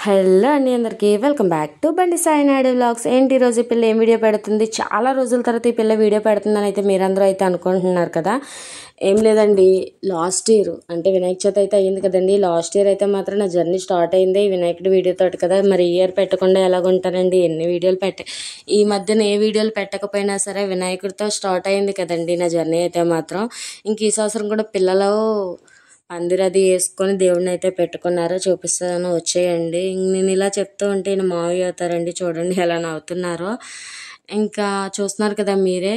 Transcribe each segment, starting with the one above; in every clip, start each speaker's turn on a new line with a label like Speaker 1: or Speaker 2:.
Speaker 1: Hello అండి, అందరికీ welcome back to బండి సాయి నాయుడు వ్లాగ్స్. ఏంటి ఈరోజు ఈ పిల్ల ఏం వీడియో పెడుతుంది? చాలా రోజుల తర్వాత ఈ పిల్ల వీడియో పెడుతుందని అయితే మీరందరూ అయితే అనుకుంటున్నారు కదా. ఏం లేదండి, లాస్ట్ ఇయర్ అంటే వినాయక చవితి అయితే అయ్యింది కదండి. లాస్ట్ ఇయర్ అయితే మాత్రం నా జర్నీ స్టార్ట్ అయింది ఈ వినాయకుడి వీడియోతో కదా. మరి ఈ ఇయర్ పెట్టకుండా ఎలాగుంటానండి? ఎన్ని వీడియోలు ఈ మధ్యన ఏ వీడియోలు పెట్టకపోయినా సరే వినాయకుడితో స్టార్ట్ అయింది కదండి నా జర్నీ అయితే మాత్రం. ఇంక ఈ సంవత్సరం కూడా పిల్లలు పందిరది వేసుకొని దేవుడిని అయితే పెట్టుకున్నారో చూపిస్తాను, వచ్చేయండి. నేను ఇలా చెప్తూ ఉంటే ఈయన మావి అవుతారండి. చూడండి ఎలా నవ్వుతున్నారో. ఇంకా చూస్తున్నారు కదా మీరే.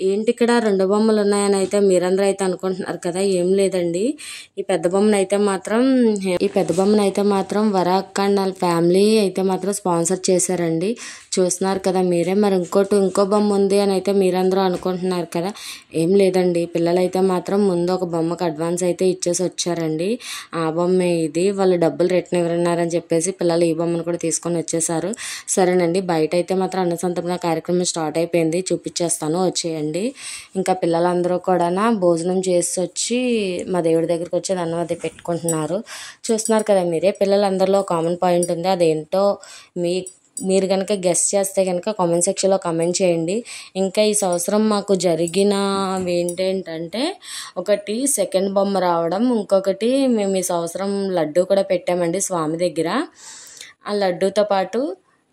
Speaker 1: ఏంటి ఇక్కడ రెండు బొమ్మలు ఉన్నాయని అయితే మీరందరూ అయితే అనుకుంటున్నారు కదా. ఏం లేదండి, ఈ పెద్ద బొమ్మను అయితే మాత్రం వరాఖండాల ఫ్యామిలీ అయితే మాత్రం స్పాన్సర్ చేశారండి. చూస్తున్నారు కదా మీరే. మరి ఇంకో బొమ్మ ఉంది అని అయితే మీరందరూ అనుకుంటున్నారు కదా. ఏం లేదండి, పిల్లలైతే మాత్రం ముందు ఒక బొమ్మకు అడ్వాన్స్ అయితే ఇచ్చేసి వచ్చారండి. ఆ బొమ్మే ఇది. వాళ్ళు డబ్బులు రిటర్న్ ఇవ్వన్నారని చెప్పేసి పిల్లలు ఈ బొమ్మను కూడా తీసుకొని వచ్చేసారు. సరేనండి, బయట అయితే మాత్రం అన్నసంతర్పణ కార్యక్రమం స్టార్ట్ అయిపోయింది, చూపించేస్తాను, వచ్చేయండి. ఇంకా పిల్లలందరూ కూడా భోజనం చేసి వచ్చి మా దేవుడి దగ్గరికి వచ్చి అన్నం అది పెట్టుకుంటున్నారు. చూస్తున్నారు కదా మీరే. పిల్లలందరిలో కామన్ పాయింట్ ఉంది, అదేంటో మీరు కనుక గెస్ట్ చేస్తే కనుక కామెంట్ సెక్షన్లో కామెంట్ చేయండి. ఇంకా ఈ సంవత్సరం మాకు జరిగినవి ఏంటంటే, ఒకటి సెకండ్ బొమ్మ రావడం, ఇంకొకటి మేము ఈ సంవత్సరం లడ్డు కూడా పెట్టామండి స్వామి దగ్గర. ఆ లడ్డూతో పాటు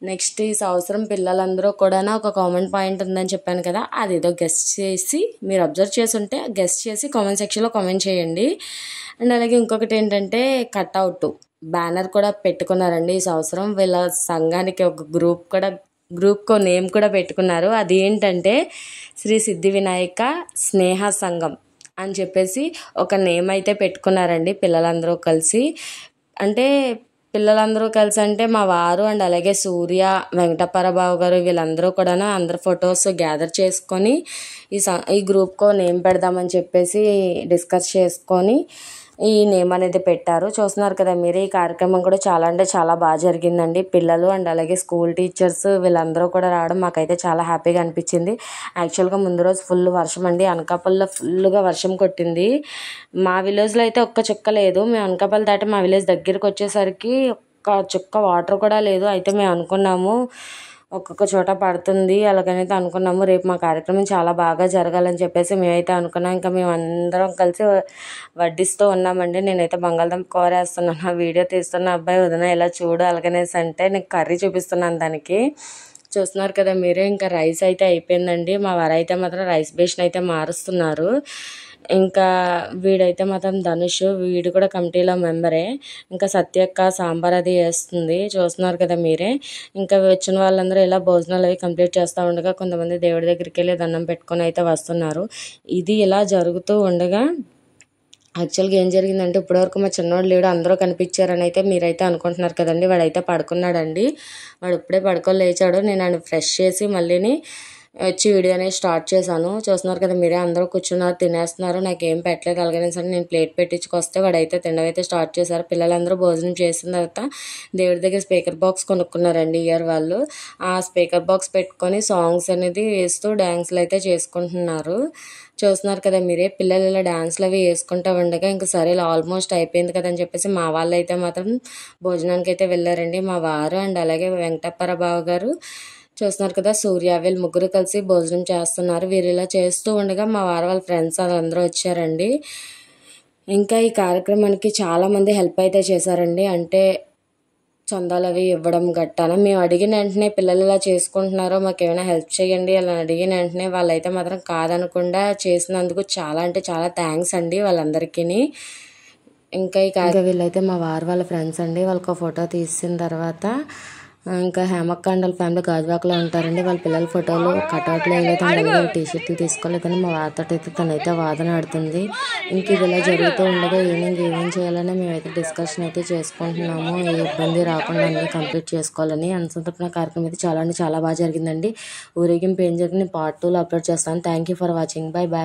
Speaker 1: నెక్స్ట్ ఈ సంవత్సరం పిల్లలందరూ కూడా ఒక కామెంట్ పాయింట్ ఉందని చెప్పాను కదా, అదేదో గెస్ట్ చేసి, మీరు అబ్జర్వ్ చేసి ఉంటే గెస్ట్ చేసి కామెంట్ సెక్షన్లో కామెంట్ చేయండి. అండ్ అలాగే ఇంకొకటి ఏంటంటే, కట్అవుట్ బ్యానర్ కూడా పెట్టుకున్నారండి ఈ సంవత్సరం. వీళ్ళ సంఘానికి ఒక గ్రూప్కో నేమ్ కూడా పెట్టుకున్నారు. అది ఏంటంటే శ్రీ సిద్ధి వినాయక స్నేహ సంఘం అని చెప్పేసి ఒక నేమ్ అయితే పెట్టుకున్నారండి పిల్లలందరూ కలిసి. అంటే పిల్లలందరూ కలిసి అంటే మా వారు అండ్ అలాగే సూర్య, వెంకటపరబాబు గారు వీళ్ళందరూ కూడా అందరు ఫొటోస్ గ్యాదర్ చేసుకొని ఈ గ్రూప్కో నేమ్ పెడదామని చెప్పేసి డిస్కస్ చేసుకొని ఈ నేమ్ అనేది పెట్టారు. చూస్తున్నారు కదా మీరు. ఈ కార్యక్రమం కూడా చాలా అంటే చాలా బాగా జరిగిందండి. పిల్లలు అండ్ అలాగే స్కూల్ టీచర్స్ వీళ్ళందరూ కూడా రావడం మాకైతే చాలా హ్యాపీగా అనిపించింది. యాక్చువల్గా ముందు రోజు ఫుల్ వర్షం అండి, అనకాపల్లిలో ఫుల్గా వర్షం కొట్టింది. మా విలేజ్లో అయితే ఒక్క చుక్క లేదు. మేము అనకాపల్లి దాటి మా విలేజ్ దగ్గరికి వచ్చేసరికి ఒక్క చుక్క వాటర్ కూడా లేదు. అయితే మేము అనుకున్నాము ఒక్కొక్క చోట పడుతుంది అలాగనైతే అనుకున్నాము. రేపు మా కార్యక్రమం చాలా బాగా జరగాలని చెప్పేసి మేమైతే అనుకున్నాం. ఇంకా మేము అందరం కలిసి వడ్డిస్తూ ఉన్నామండి. నేనైతే బంగాళదుంప కూర వేస్తున్నాను, ఆ వీడియో తీస్తున్న అబ్బాయి వదిన ఇలా చూడు అలాగనేసి అంటే నేను కర్రీ చూపిస్తున్నాను దానికి. చూస్తున్నారు కదా మీరే. ఇంకా రైస్ అయితే అయిపోయిందండి. మా వారు అయితే మాత్రం రైస్ బేషన్ అయితే మారుస్తున్నారు. ఇంకా వీడైతే మాత్రం ధనుష్, వీడు కూడా కమిటీలో మెంబరే. ఇంకా సత్యక్క సాంబార్ అది వేస్తుంది. చూస్తున్నారు కదా మీరే. ఇంకా వచ్చిన వాళ్ళందరూ ఇలా భోజనాలు అవి కంప్లీట్ చేస్తూ ఉండగా కొంతమంది దేవుడి దగ్గరికి వెళ్ళి దండం పెట్టుకొని అయితే వస్తున్నారు. ఇది ఇలా జరుగుతూ ఉండగా యాక్చువల్గా ఏం జరిగిందంటే, ఇప్పటివరకు మా చిన్నవాడు లేడు, అందరూ కనిపించారని అయితే మీరైతే అనుకుంటున్నారు కదండి. వాడైతే పడుకున్నాడండి. వాడు ఇప్పుడే పడుకొని లేచాడు. నేను ఆయన ఫ్రెష్ చేసి మళ్ళీని వచ్చి వీడియో అనేది స్టార్ట్ చేశాను. చూస్తున్నారు కదా మీరే. అందరూ కూర్చున్నారు, తినేస్తున్నారు. నాకేం పెట్టలేదు. అలాగనే సరే నేను ప్లేట్ పెట్టించుకొస్తే వాడైతే తినడం అయితే స్టార్ట్ చేశారు. పిల్లలందరూ భోజనం చేసిన తర్వాత దేవుడి దగ్గర స్పీకర్ బాక్స్ కొనుక్కున్నారండి ఇయర్ వాళ్ళు. ఆ స్పీకర్ బాక్స్ పెట్టుకొని సాంగ్స్ అనేది వేస్తూ డ్యాన్స్లు అయితే చేసుకుంటున్నారు. చూస్తున్నారు కదా మీరే. పిల్లలు ఇలా డ్యాన్స్లు అవి వేసుకుంటూ ఉండగా ఇంకా సరే ఆల్మోస్ట్ అయిపోయింది కదా అని చెప్పేసి మా వాళ్ళు అయితే మాత్రం భోజనానికి అయితే వెళ్ళారండి. మా వారు అండ్ అలాగే వెంకటపరబాబు గారు, చూస్తున్నారు కదా సూర్య, వీళ్ళు ముగ్గురు కలిసి భోజనం చేస్తున్నారు. వీరు ఇలా చేస్తూ ఉండగా మా వారు వాళ్ళ ఫ్రెండ్స్ వాళ్ళందరూ వచ్చారండి. ఇంకా ఈ కార్యక్రమానికి చాలామంది హెల్ప్ అయితే చేశారండి. అంటే చందాలు అవి ఇవ్వడం గట్టాన. మేము అడిగిన వెంటనే పిల్లలు ఇలా చేసుకుంటున్నారో మాకు ఏమైనా హెల్ప్ చేయండి అలా అడిగిన వెంటనే వాళ్ళైతే మాత్రం కాదనకుండా చేసినందుకు చాలా అంటే చాలా థ్యాంక్స్ అండి వాళ్ళందరికీ. ఇంకా వీళ్ళైతే మా వారు వాళ్ళ ఫ్రెండ్స్ అండి. వాళ్ళకి ఫోటో తీసిన తర్వాత ఇంకా హేమక్కాండల ఫ్యామిలీ గాజువాకలో ఉంటారండి. వాళ్ళ పిల్లల ఫోటోలు కటౌట్లు వేయలేదు, టీషర్ట్లు తీసుకోలేదని మా వారితో అయితే తనైతే వాదన ఆడుతుంది. ఇంక ఇది ఇలా జరుగుతూ ఉండగా ఈవినింగ్ ఏమేం చేయాలని మేమైతే డిస్కషన్ అయితే చేసుకుంటున్నాము. ఏ ఇబ్బంది రాకుండా అన్నీ కంప్లీట్ చేసుకోవాలని. అన్నసంతర్పణ కార్యక్రమం అయితే చాలా అంటే చాలా బాగా జరిగిందండి. ఊరేగింపు ఏం జరిగింది పార్ట్ 2లో అప్లోడ్ చేస్తాను. Thank you for watching. Bye bye.